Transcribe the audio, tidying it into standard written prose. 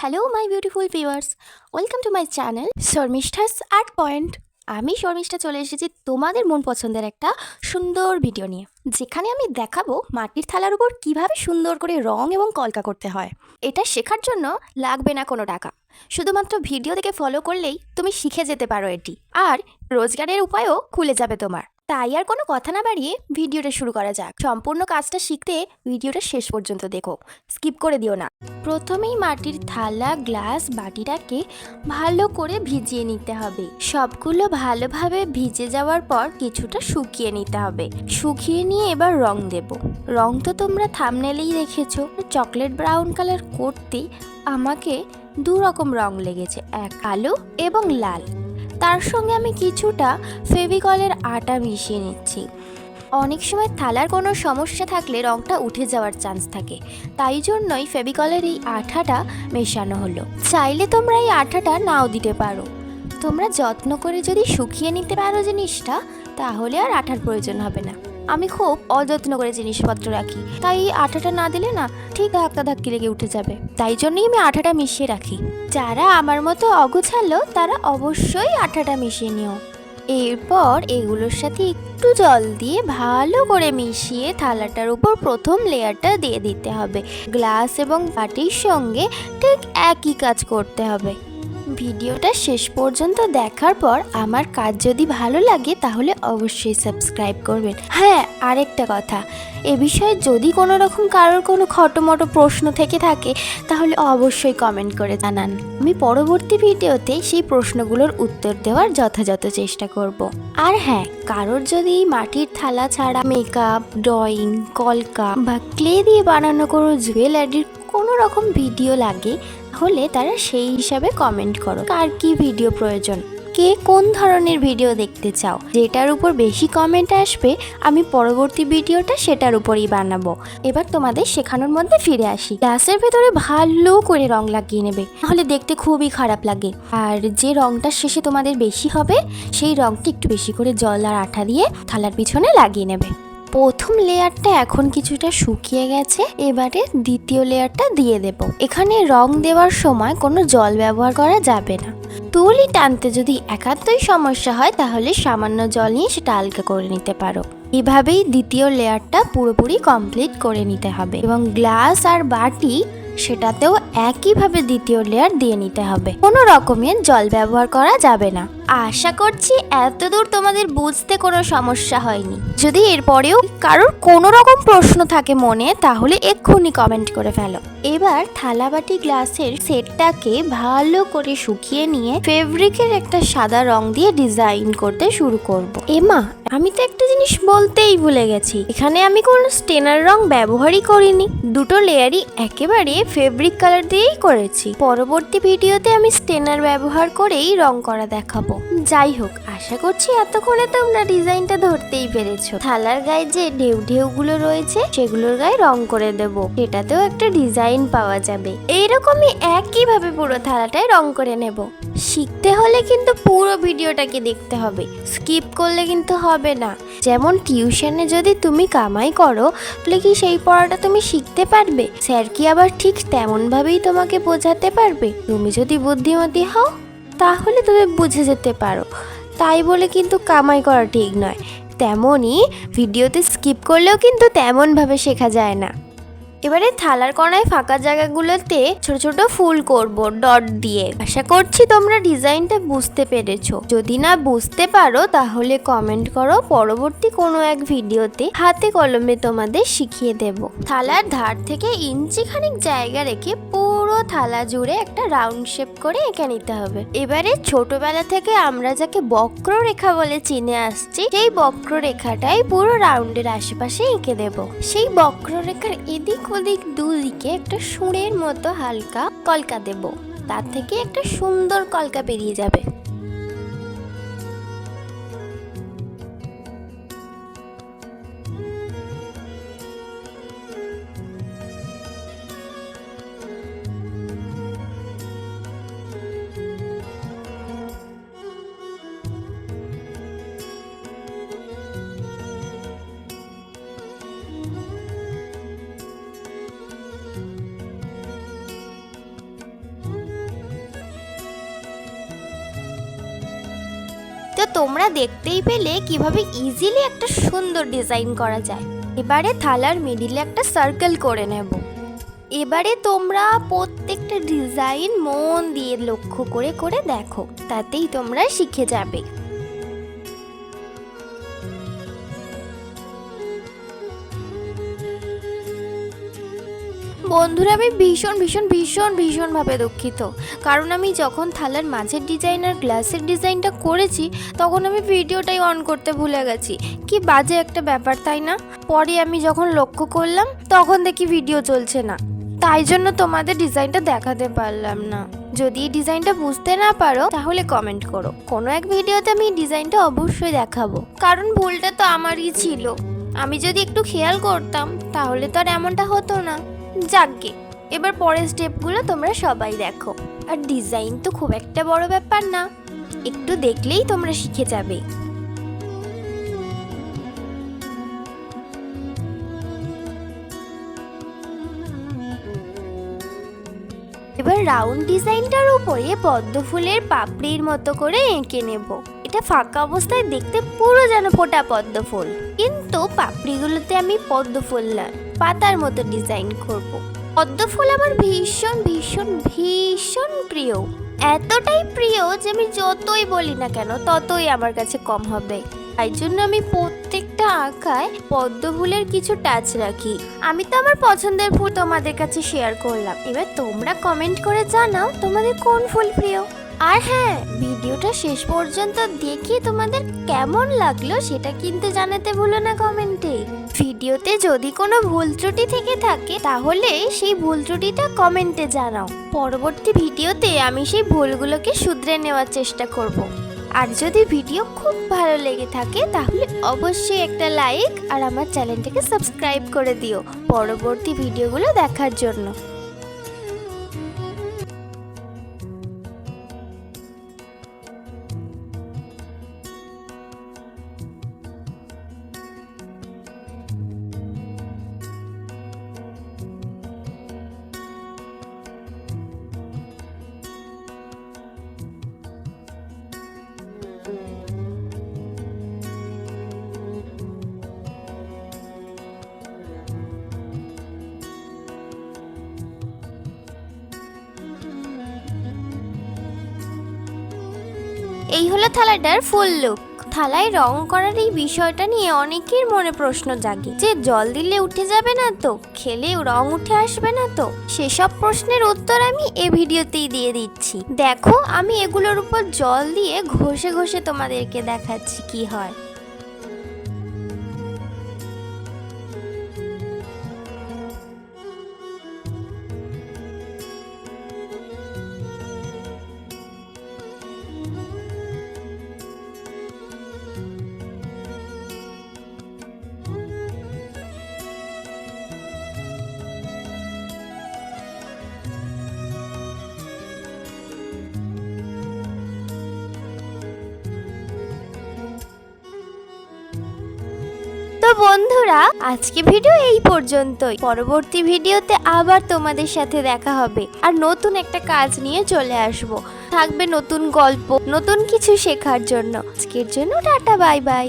Hello my beautiful viewers, welcome to my channel Sharmistha's art point. আমি শর্মিষ্ঠা চলে এসেছি তোমাদের মন পছন্দের একটা সুন্দর ভিডিও নিয়ে, যেখানে আমি দেখাবো মাটির থালার উপর কিভাবে সুন্দর করে রং এবং কলকা করতে হয়। এটা শেখার জন্য লাগবে না কোনো টাকা, শুধুমাত্র ভিডিও দেখে ফলো করলেই তুমি শিখে যেতে পারো এটি, আর রোজগারের উপায়ও খুলে যাবে তোমার। তাই আর কোনো কথা না বাড়িয়ে ভিডিওটা শুরু করা যাক। সম্পূর্ণ কাজটা শিখতে ভিডিওটা শেষ পর্যন্ত দেখো, স্কিপ করে দিও না। প্রথমেই মাটির থালা, গ্লাস, বাটিটাকে ভালো করে ভিজিয়ে নিতে হবে। সবগুলো ভালোভাবে ভিজে যাওয়ার পর কিছুটা শুকিয়ে নিতে হবে। শুকিয়ে নিয়ে এবার রং দেব। রং তো তোমরা থাম্বনেলেই দেখেছো, চকলেট ব্রাউন কালার করতে আমাকে দু রকম রং লেগেছে, এক কালো এবং লাল। তার সঙ্গে আমি কিছুটা ফেভিকলের আটা মিশিয়ে নিচ্ছি। অনেক সময় থালার কোনো সমস্যা থাকলে রঙটা উঠে যাওয়ার চান্স থাকে, তাই জন্যই ফেভিকলের এই আঠাটা মেশানো হলো। চাইলে তোমরা এই আঠাটা নাও দিতে পারো। তোমরা যত্ন করে যদি শুকিয়ে নিতে পারো জিনিসটা, তাহলে আর আঠার প্রয়োজন হবে না। আমি খুব অযত্ন করে জিনিসপত্র রাখি, তাই আঠাটা না দিলে না ঠিক ধাক্কি লেগে উঠে যাবে, তাই জন্যই আমি আঠাটা মিশিয়ে রাখি। যারা আমার মতো অগোছালো তারা অবশ্যই আঠাটা মিশিয়ে নিও। এরপর এগুলোর সাথে একটু জল দিয়ে ভালো করে মিশিয়ে থালাটার উপর প্রথম লেয়ারটা দিয়ে দিতে হবে। গ্লাস এবং বাটির সঙ্গে ঠিক একই কাজ করতে হবে। ভিডিওটা শেষ পর্যন্ত দেখার পর আমার কাজ যদি ভালো লাগে তাহলে অবশ্যই সাবস্ক্রাইব করবেন। হ্যাঁ, আরেকটা কথা, এ বিষয়ে যদি কোনো রকম কারোর কোনো খটোমটো প্রশ্ন থেকে থাকে তাহলে অবশ্যই কমেন্ট করে জানান। আমি পরবর্তী ভিডিওতে সেই প্রশ্নগুলোর উত্তর দেওয়ার যথাযথ চেষ্টা করব। আর হ্যাঁ, কারোর যদি মাটির থালা ছাড়া মেকআপ, ড্রয়িং, কলকা বা ক্লে দিয়ে বানানো কোনো জুয়েলারির কোনো রকম ভিডিও লাগে হলে তারা সেই হিসাবে কমেন্ট করো, কার কি ভিডিও প্রয়োজন, কে কোন ধরনের ভিডিও দেখতে চাও। যেটার উপর বেশি কমেন্ট আসবে আমি পরবর্তী ভিডিওটা সেটার উপরই বানাবো। এবার তোমাদের শেখানোর মধ্যে ফিরে আসি। গ্লাসের ভেতরে ভালো করে রং লাগিয়ে নেবে, তাহলে দেখতে খুবই খারাপ লাগে। আর যে রংটা শেষে তোমাদের বেশি হবে সেই রংটা একটু বেশি করে জল আর আঠা দিয়ে থালার পিছনে লাগিয়ে নেবে। প্রথম লেয়ারটা এখন কিছুটা শুকিয়ে গেছে, এবারে দ্বিতীয় লেয়ারটা দিয়ে দেব। এখানে রং দেওয়ার সময় কোনো জল ব্যবহার করা যাবে না। তুলি টানতে যদি একান্তই সমস্যা হয় তাহলে সামান্য জল নিয়ে সেটা হালকা করে নিতে পারো। এভাবেই দ্বিতীয় লেয়ারটা পুরোপুরি কমপ্লিট করে নিতে হবে এবং গ্লাস আর বাটি সেটাতেও একইভাবে দ্বিতীয় লেয়ার দিয়ে নিতে হবে। কোনো রকমের জল ব্যবহার করা যাবে না। আশা করছি এতদূর তোমাদের বুঝতে কোনো সমস্যা হয়নি। যদি এরপরেও কারোর কোনো রকম প্রশ্ন থাকে মনে, তাহলে এক্ষুনি কমেন্ট করে ফেলো। এবার থালাবাটি গ্লাসের সেটটাকে ভালো করে শুকিয়ে নিয়ে ফেব্রিকের একটা সাদা রং দিয়ে ডিজাইন করতে শুরু করব। এমা, আমি তো একটা জিনিস বলতেই ভুলে গেছি, এখানে আমি কোনো স্টেনার রং ব্যবহারই করিনি। দুটো লেয়ারই একেবারে ফেব্রিক কালার দিয়েই করেছি। পরবর্তী ভিডিওতে আমি স্টেনার ব্যবহার করেই রং করা দেখাবো। যাই হোক, আশা করছি এতক্ষণে তোমরা ডিজাইনটা ধরতেই পেরেছো। থালার গায়ে যে ঢেউ ঢেউগুলো রয়েছে সেগুলোর গায়ে রং করে দেব, এটাতেও একটা ডিজাইন পাওয়া যাবে। এইরকমই একইভাবে পুরো থালাটায় রং করে নেব। শিখতে হলে কিন্তু পুরো ভিডিওটাকে দেখতে হবে, স্কিপ করলে কিন্তু হবে না। যেমন টিউশনে যদি তুমি কামাই করো তাহলে কি সেই পড়াটা তুমি শিখতে পারবে? স্যার কি আবার ঠিক তেমন ভাবেই তোমাকে বোঝাতে পারবে? তুমি যদি বুদ্ধিমতী হও তাহলে তুমি বুঝে যেতে পারো, তাই বলে কিন্তু কামাই করা ঠিক নয়। তেমনই ভিডিওতে স্কিপ করলেও কিন্তু তেমনভাবে শেখা যায় না। এবারে থালার কোণায় ফাঁকা জায়গাগুলোতে ছোট ছোট ফুল করব ডট দিয়ে। আশা করছি তোমরা ডিজাইনটা বুঝতে পেরেছো। যদি না বুঝতে পারো তাহলে কমেন্ট করো, পরবর্তী কোনো এক ভিডিওতে হাতে কলমে তোমাদের শিখিয়ে দেব। থালার ধার থেকে ইঞ্চিখানিক জায়গা রেখে পুরো থালা জুড়ে একটা রাউন্ড শেপ করে এঁকে নিতে হবে। এবারে ছোটবেলা থেকে আমরা যাকে বক্ররেখা বলে চিনে আসছি, সেই বক্ররেখাটাই পুরো রাউন্ডের আশেপাশে এঁকে দেব। সেই বক্ররেখার এদিক ওদিক দুদিকে একটা সুঁড়ের মতো হালকা কলকা দেব, তার থেকে একটা সুন্দর কলকা বেরিয়ে যাবে। তো তোমরা দেখতেই পেলে কিভাবে ইজিলি একটা সুন্দর ডিজাইন করা যায়। এবারে থালার মিডিলে একটা সার্কেল করে নেব। এবারে তোমরা প্রত্যেকটা ডিজাইন মন দিয়ে লক্ষ্য করে করে দেখো, তাতেই তোমরা শিখে যাবে। বন্ধুরা, আমি ভীষণ ভীষণ ভীষণ ভীষণভাবে দুঃখিত, কারণ আমি যখন থালার মাঝের ডিজাইন আর গ্লাসের ডিজাইনটা করেছি তখন আমি ভিডিওটাই অন করতে ভুলে গেছি। কি বাজে একটা ব্যাপার, তাই না? পরে আমি যখন লক্ষ্য করলাম তখন দেখি ভিডিও চলছে না, তাই জন্য তোমাদের ডিজাইনটা দেখাতে পারলাম না। যদি এই ডিজাইনটা বুঝতে না পারো তাহলে কমেন্ট করো, কোনো এক ভিডিওতে আমি ডিজাইনটা অবশ্যই দেখাবো, কারণ ভুলটা তো আমারই ছিল। আমি যদি একটু খেয়াল করতাম তাহলে তো আর এমনটা হতো না। যাকগে, এবার পরের স্টেপগুলো তোমরা সবাই দেখো। আর ডিজাইন তো খুব একটা বড় ব্যাপার না, একটু দেখলেই তোমরা শিখে যাবে। এবার রাউন্ড ডিজাইনটার উপরে পদ্ম ফুলের পাপড়ির মতো করে এঁকে নেব। এটা ফাঁকা অবস্থায় দেখতে পুরো যেন ফোটা পদ্ম ফুল, কিন্তু পাপড়িগুলোতে আমি পদ্ম ফুল না, পাতার মতো ডিজাইন করব। পদ্ম ফুল আমার ভীষণ ভীষণ ভীষণ প্রিয়, এতটাই প্রিয় যে আমি যতই বলি না কেন ততই আমার কাছে কম হবে। তাই জন্য আমি প্রত্যেকটা আঁকায় পদ্ম ফুলের কিছু টাচ রাখি। আমি তো আমার পছন্দের ফুল তোমাদের কাছে শেয়ার করলাম, এবার তোমরা কমেন্ট করে জানাও তোমাদের কোন ফুল প্রিয়। আর হ্যাঁ, ভিডিওটা শেষ পর্যন্ত দেখে তোমাদের কেমন লাগলো সেটা কিন্তু জানাতে ভুলো না কমেন্টে। ভিডিওতে যদি কোনো ভুল ত্রুটি থেকে থাকে তাহলে সেই ভুল ত্রুটিটা কমেন্টে জানাও। পরবর্তী ভিডিওতে আমি সেই ভুলগুলোকে শুধরে নেওয়ার চেষ্টা করব। আর যদি ভিডিও খুব ভালো লেগে থাকে তাহলে অবশ্যই একটা লাইক আর আমার চ্যানেলটাকে সাবস্ক্রাইব করে দিও পরবর্তী ভিডিওগুলো দেখার জন্য। এই হলো থালাটার ফুল লুক। থালায় রং করার এই বিষয়টা নিয়ে অনেকের মনে প্রশ্ন জাগে যে জল দিলে উঠে যাবে না তো, খেলেও রং উঠে আসবে না তো। সেসব প্রশ্নের উত্তর আমি এই ভিডিওতেই দিয়ে দিচ্ছি। দেখো, আমি এগুলোর উপর জল দিয়ে ঘষে ঘষে তোমাদেরকে দেখাচ্ছি কি হয়। তো বন্ধুরা, আজকে ভিডিও এই পর্যন্তই। পরবর্তী ভিডিওতে আবার তোমাদের সাথে দেখা হবে আর নতুন একটা কাজ নিয়ে চলে আসব। থাকবে নতুন গল্প, নতুন কিছু শেখার জন্য। আজকের জন্য টাটা, বাই বাই।